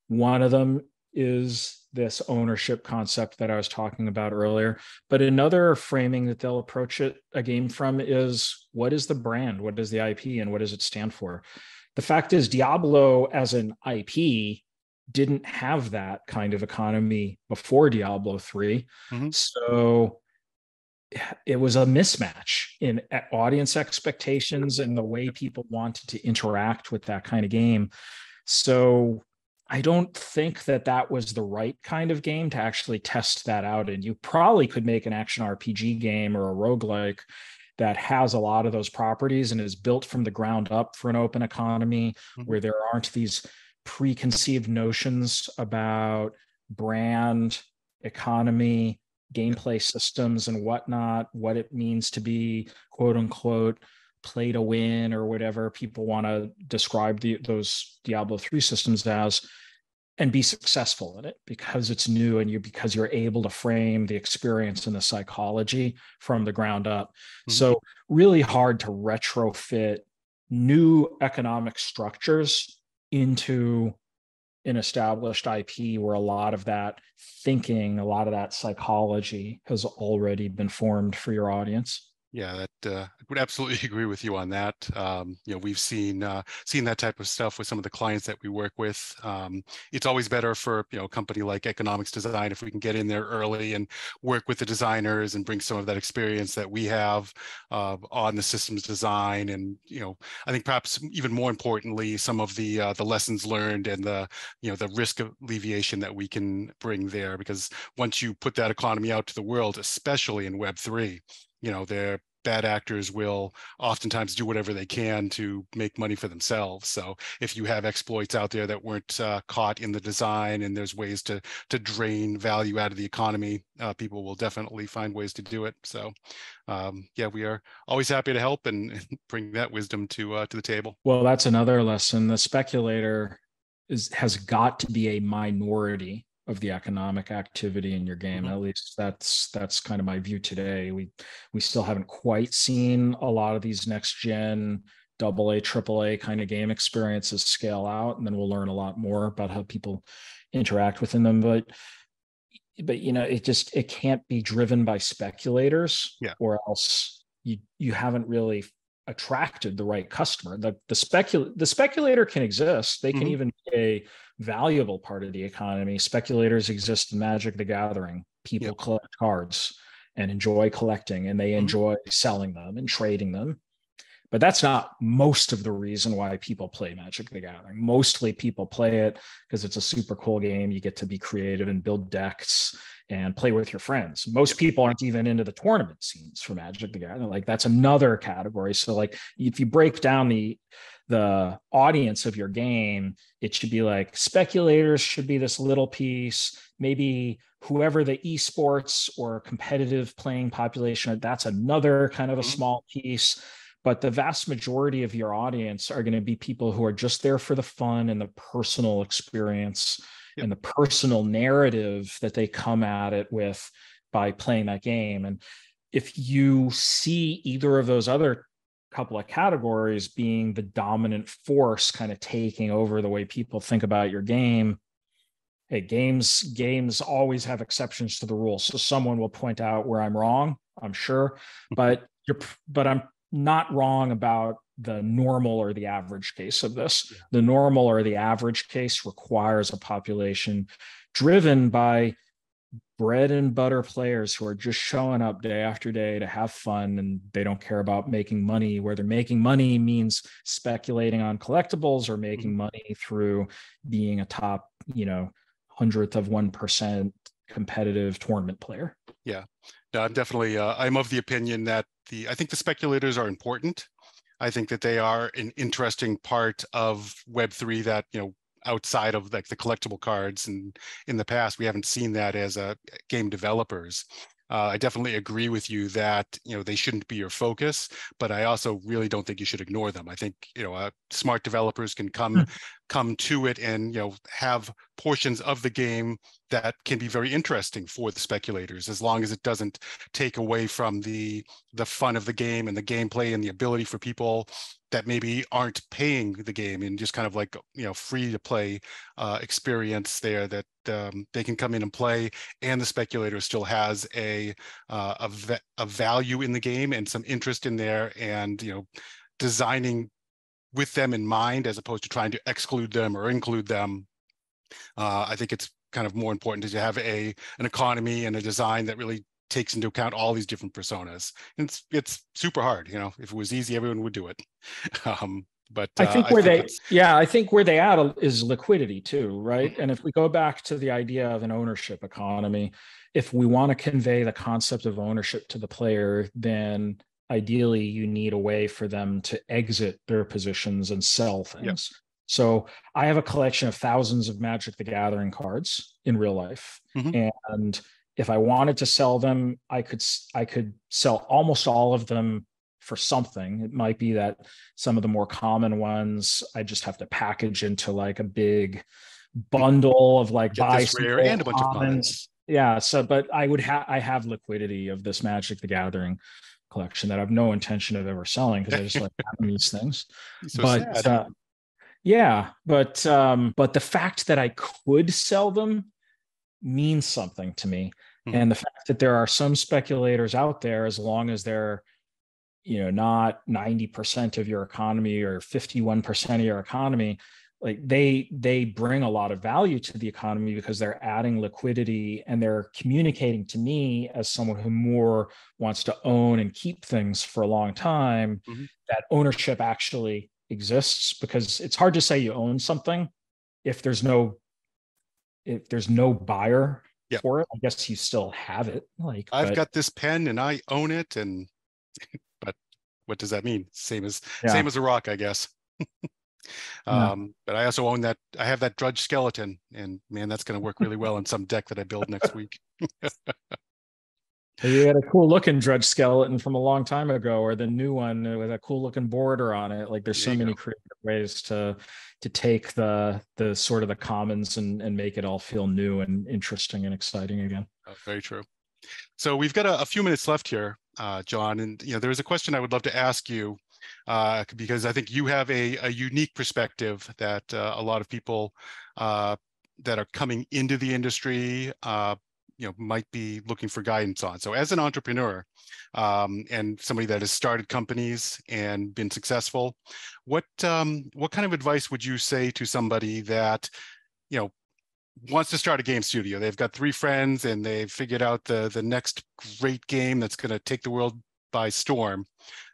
One of them is this ownership concept that I was talking about earlier. But another framing that they'll approach a game from is, what is the brand? What is the IP? And what does it stand for? The fact is, Diablo as an IP didn't have that kind of economy before Diablo 3. So it was a mismatch in audience expectations and the way people wanted to interact with that kind of game. So I don't think that was the right kind of game to actually test that out in. You probably could make an action RPG game or a roguelike that has a lot of those properties and is built from the ground up for an open economy, where there aren't these preconceived notions about brand, economy, gameplay systems and whatnot, what it means to be quote unquote play to win, or whatever people want to describe those Diablo 3 systems as, and be successful in it because it's new and because you're able to frame the experience and the psychology from the ground up. So really hard to retrofit new economic structures into an established IP where a lot of that thinking, a lot of that psychology has already been formed for your audience. Yeah, that I would absolutely agree with you on that. We've seen that type of stuff with some of the clients that we work with. It's always better for a company like Economics Design if we can get in there early and work with the designers and bring some of that experience that we have on the systems design, and I think perhaps even more importantly, some of the lessons learned and the risk alleviation that we can bring there. Because once you put that economy out to the world, especially in Web3, their bad actors will oftentimes do whatever they can to make money for themselves. So if you have exploits out there that weren't caught in the design, and there's ways to drain value out of the economy, people will definitely find ways to do it. So yeah, we are always happy to help and bring that wisdom to the table. Well, that's another lesson. The speculator has got to be a minority of the economic activity in your game. At least that's kind of my view today. We still haven't quite seen a lot of these next gen AA, AAA kind of game experiences scale out, and then we'll learn a lot more about how people interact within them. But it can't be driven by speculators, or else you haven't really attracted the right customer. The speculator can exist. They can even be a valuable part of the economy. Speculators exist in Magic the Gathering. People collect cards and enjoy collecting, and they enjoy selling them and trading them. But that's not most of the reason why people play Magic the Gathering. Mostly people play it because it's a super cool game. You get to be creative and build decks and play with your friends. Most people aren't even into the tournament scenes for Magic the Gathering. Like, that's another category. So like, if you break down the audience of your game, it should be like speculators should be this little piece, maybe whoever the esports or competitive playing population, that's another kind of a small piece. But the vast majority of your audience are going to be people who are just there for the fun and the personal experience and the personal narrative that they come at it with by playing that game. And if you see either of those other couple of categories being the dominant force, kind of taking over the way people think about your game, hey, games always have exceptions to the rule. So someone will point out where I'm wrong, I'm sure, but I'm not wrong about the normal or the average case of this. The normal or the average case requires a population driven by bread and butter players who are just showing up day after day to have fun, and they don't care about making money. Whether making money means speculating on collectibles or making money through being a top, 100th of 1% competitive tournament player. Yeah, no, I'm definitely, I'm of the opinion that I think the speculators are important. I think that they are an interesting part of Web3 that, outside of like the collectible cards, and in the past, we haven't seen that as game developers. I definitely agree with you that, they shouldn't be your focus, but I also really don't think you should ignore them. I think, smart developers can come to it and, have portions of the game that can be very interesting for the speculators, as long as it doesn't take away from the fun of the game and the gameplay and the ability for people that maybe aren't paying the game, and just kind of like, free to play experience there, that they can come in and play, and the speculator still has a value in the game and some interest in there, and designing with them in mind, as opposed to trying to exclude them or include them. I think it's kind of more important to have an economy and a design that really takes into account all these different personas. And it's super hard. If it was easy, everyone would do it. But I think I think where they add is liquidity too, right? And if we go back to the idea of an ownership economy, if we want to convey the concept of ownership to the player, then ideally you need a way for them to exit their positions and sell things. So I have a collection of thousands of Magic the Gathering cards in real life. And if I wanted to sell them, I could sell almost all of them for something. It might be that some of the more common ones I just have to package into like a big bundle of like get this rare and a bunch of commons. Yeah. So, but I have liquidity of this Magic the Gathering collection that I have no intention of ever selling, because I just like having these things. So sad. Yeah, but the fact that I could sell them means something to me. Mhm. And the fact that there are some speculators out there, as long as they're, not 90% of your economy or 51% of your economy, like they bring a lot of value to the economy because they're adding liquidity and they're communicating to me as someone who more wants to own and keep things for a long time, Mhm. that ownership actually exists, because it's hard to say you own something if there's no buyer Yeah, for it. I guess you still have it, like, I've but got this pen and I own it, and but what does that mean? yeah, Same as a rock, I guess. yeah. But I also own that. I have that Drudge skeleton, and man, that's going to work really well in some deck that I build next week. You had a cool looking Drudge skeleton from a long time ago, or the new one with a cool looking border on it. Like, there's There so you many go. creative ways to take the sort of the commons and make it all feel new and interesting and exciting again. Very true. So we've got a few minutes left here, Jon, and there's a question I would love to ask you, because I think you have a unique perspective that a lot of people uh, that are coming into the industry, might be looking for guidance on. So as an entrepreneur, and somebody that has started companies and been successful, what kind of advice would you say to somebody that you know wants to start a game studio? They've got three friends and they've figured out the next great game that's going to take the world by storm.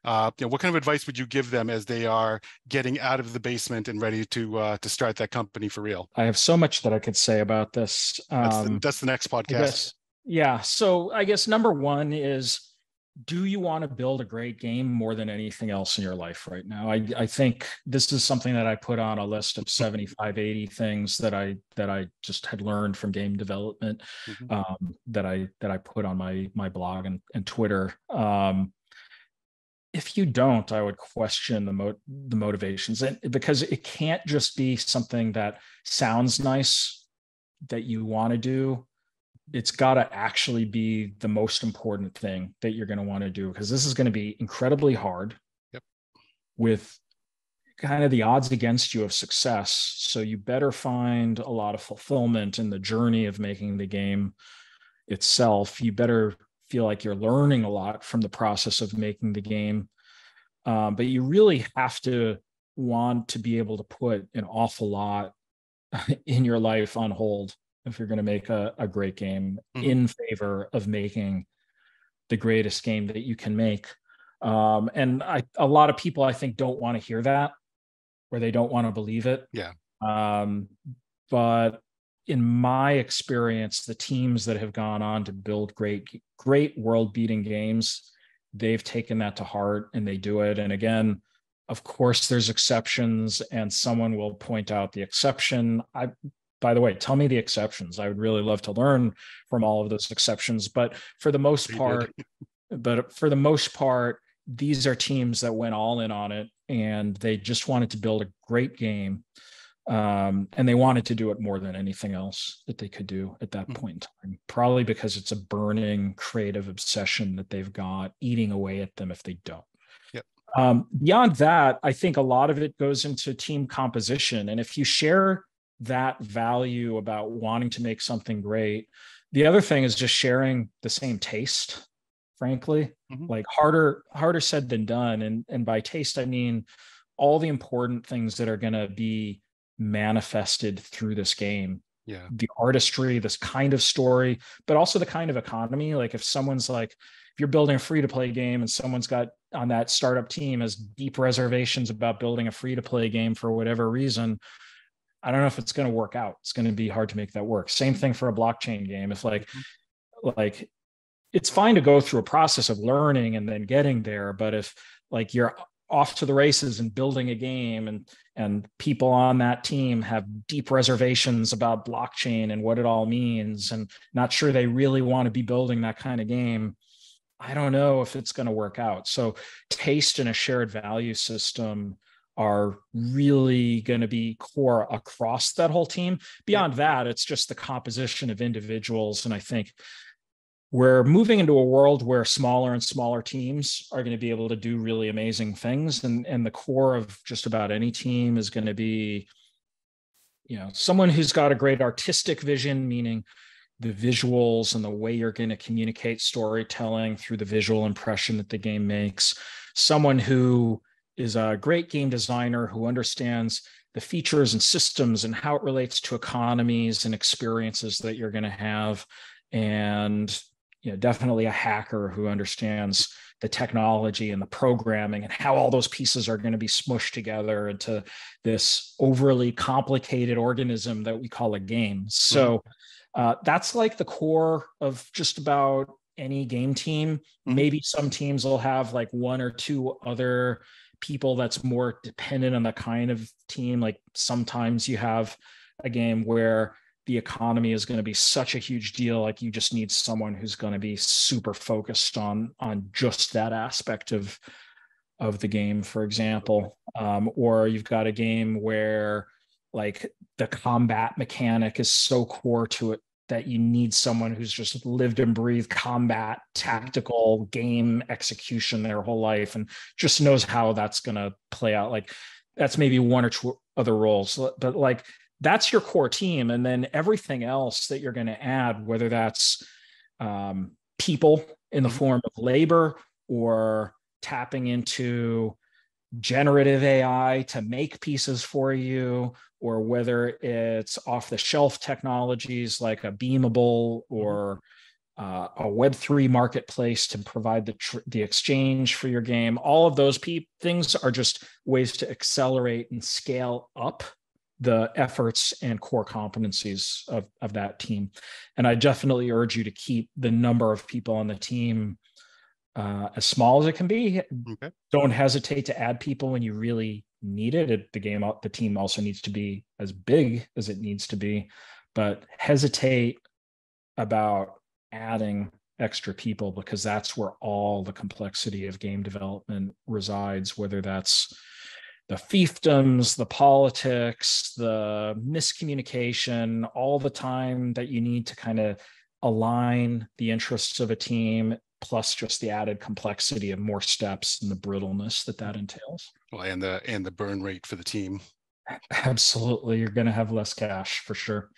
What kind of advice would you give them as they are getting out of the basement and ready to start that company for real? I have so much that I could say about this. That's the next I podcast. guess, yeah. So I guess number one is, do you want to build a great game more than anything else in your life right now? I think this is something that I put on a list of 75, 80 things that I just had learned from game development, Mhm. that I put on my blog and Twitter. If you don't, I would question the motivations, and because it can't just be something that sounds nice that you want to do. It's got to actually be the most important thing that you're going to want to do, because this is going to be incredibly hard Yep. with kind of the odds against you of success. So you better find a lot of fulfillment in the journey of making the game itself. You better feel like you're learning a lot from the process of making the game. But you really have to want to be able to put an awful lot in your life on hold if you're going to make a great game, Mhm. in favor of making the greatest game that you can make. And a lot of people, I think, don't want to hear that, or they don't want to believe it. Yeah. Um, but in my experience, the teams that have gone on to build great world-beating games, they've taken that to heart and they do it. And again, of course, there's exceptions, and someone will point out the exception. By the way, tell me the exceptions. I would really love to learn from all of those exceptions. They did. For the most part, these are teams that went all in on it, and they just wanted to build a great game. And they wanted to do it more than anything else that they could do at that Mhm. point in time, probably because it's a burning creative obsession that they've got eating away at them if they don't. Yep. Beyond that, I think a lot of it goes into team composition. And if you share that value about wanting to make something great, the other thing is just sharing the same taste, frankly. Mhm. Like, harder said than done. And by taste, I mean all the important things that are going to be manifested through this game, Yeah. the artistry, this kind of story, but also the kind of economy. Like, if you're building a free to play game and someone's got on that startup team has deep reservations about building a free to play game for whatever reason, I don't know if it's going to work out. It's going to be hard to make that work. Same thing for a blockchain game. If Mhm. like it's fine to go through a process of learning and then getting there, but if like you're off to the races and building a game, and people on that team have deep reservations about blockchain and what it all means, and not sure they really want to be building that kind of game, I don't know if it's going to work out. So taste and a shared value system are really going to be core across that whole team. Yep. Beyond that, it's just the composition of individuals. And I think We're moving into a world where smaller and smaller teams are going to be able to do really amazing things. And the core of just about any team is going to be, someone who's got a great artistic vision, meaning the visuals and the way you're going to communicate storytelling through the visual impression that the game makes. Someone who is a great game designer who understands the features and systems and how it relates to economies and experiences that you're going to have. And definitely a hacker who understands the technology and the programming and how all those pieces are going to be smushed together into this overly complicated organism that we call a game. So that's like the core of just about any game team. Mm-hmm. Maybe some teams will have like one or two other people that's more dependent on the kind of team. Like sometimes you have a game where the economy is going to be such a huge deal. Like you just need someone who's going to be super focused on just that aspect of the game, for example. Or you've got a game where like the combat mechanic is so core to it that you need someone who's just lived and breathed combat, tactical game execution their whole life and just knows how that's going to play out. Like that's maybe one or two other roles, but like that's your core team. And then everything else that you're going to add, whether that's people in the form of labor or tapping into generative AI to make pieces for you, or whether it's off the shelf technologies like a Beamable or a Web3 marketplace to provide the exchange for your game. All of those things are just ways to accelerate and scale up the efforts and core competencies of that team. And I definitely urge you to keep the number of people on the team as small as it can be. Okay. Don't hesitate to add people when you really need it. The team also needs to be as big as it needs to be, but hesitate about adding extra people because that's where all the complexity of game development resides, whether that's the fiefdoms, the politics, the miscommunication, all the time that you need to kind of align the interests of a team, plus just the added complexity of more steps and the brittleness that entails. Well, and the burn rate for the team. Absolutely, you're going to have less cash for sure.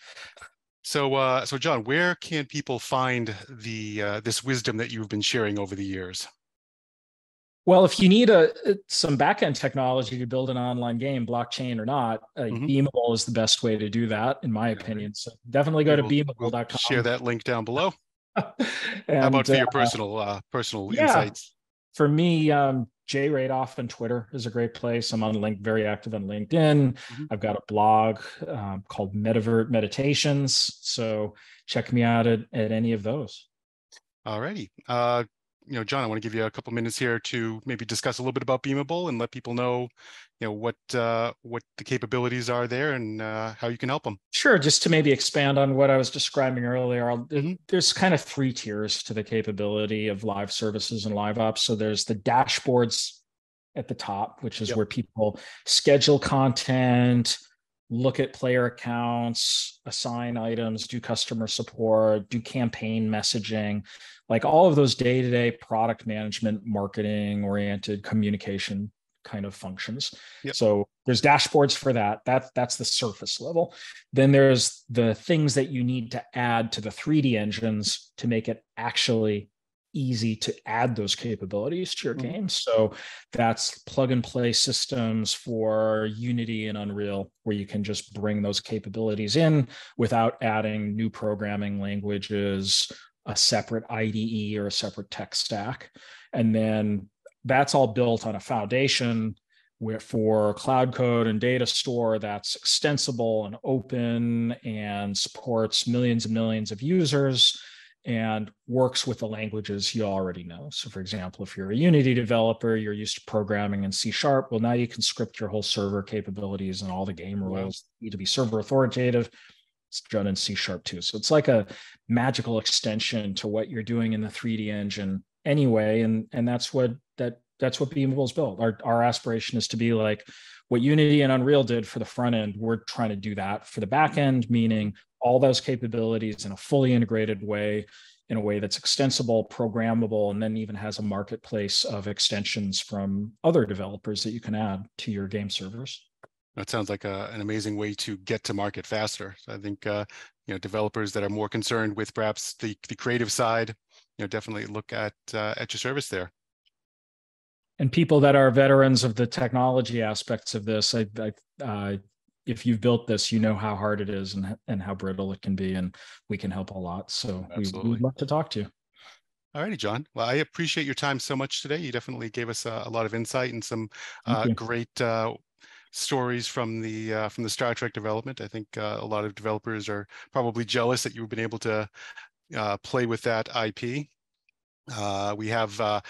So Jon, where can people find this wisdom that you've been sharing over the years? Well, if you need some backend technology to build an online game, blockchain or not, Beamable is the best way to do that, in my opinion. So definitely go to beamable.com. We'll share that link down below. How about for your personal insights? For me, J Radoff on Twitter is a great place. I'm very active on LinkedIn. I've got a blog called Metavert Meditations. So check me out at any of those. All righty. Jon, I want to give you a couple minutes here to maybe discuss a little bit about Beamable and let people know, what the capabilities are there and how you can help them. Sure. Just to maybe expand on what I was describing earlier, there's kind of 3 tiers to the capability of live services and live ops. So there's the dashboards at the top, which is where people schedule content, look at player accounts, assign items, do customer support, do campaign messaging, like all of those day-to-day product management, marketing oriented communication kind of functions. So there's dashboards for that. That's the surface level. Then there's the things that you need to add to the 3D engines to make it actually easy to add those capabilities to your game. So that's plug and play systems for Unity and Unreal, where you can just bring those capabilities in without adding new programming languages, a separate IDE or a separate tech stack. And then that's all built on a foundation for cloud code and data store that's extensible and open and supports millions and millions of users and works with the languages you already know. So for example, if you're a Unity developer, you're used to programming in C#, well, now you can script your whole server capabilities and all the game rules need to be server authoritative. It's done in C# too. So it's like a magical extension to what you're doing in the 3D engine anyway. And that's what Beamable is built. Our aspiration is to be like what Unity and Unreal did for the front end. We're trying to do that for the back end, meaning all those capabilities in a fully integrated way in a way that's extensible, programmable, and then even has a marketplace of extensions from other developers that you can add to your game servers. That sounds like an amazing way to get to market faster. So I think developers that are more concerned with perhaps the creative side, definitely look at your service there. And people that are veterans of the technology aspects of this, if you've built this, you know how hard it is and how brittle it can be, and we can help a lot. So we would love to talk to you. All righty, John. Well, I appreciate your time so much today. You definitely gave us a lot of insight and some great stories from the Star Trek development. I think a lot of developers are probably jealous that you've been able to play with that IP. We have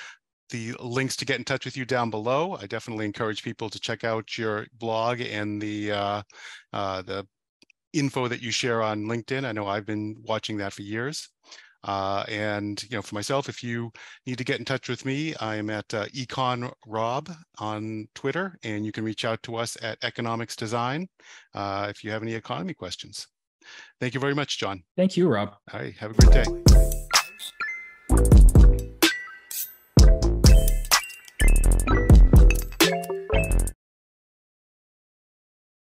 the links to get in touch with you down below. I definitely encourage people to check out your blog and the info that you share on LinkedIn. I know I've been watching that for years. And for myself, if you need to get in touch with me, I am at EconRob on Twitter, and you can reach out to us at Economics Design if you have any economy questions. Thank you very much, John. Thank you, Rob. All right, have a great day.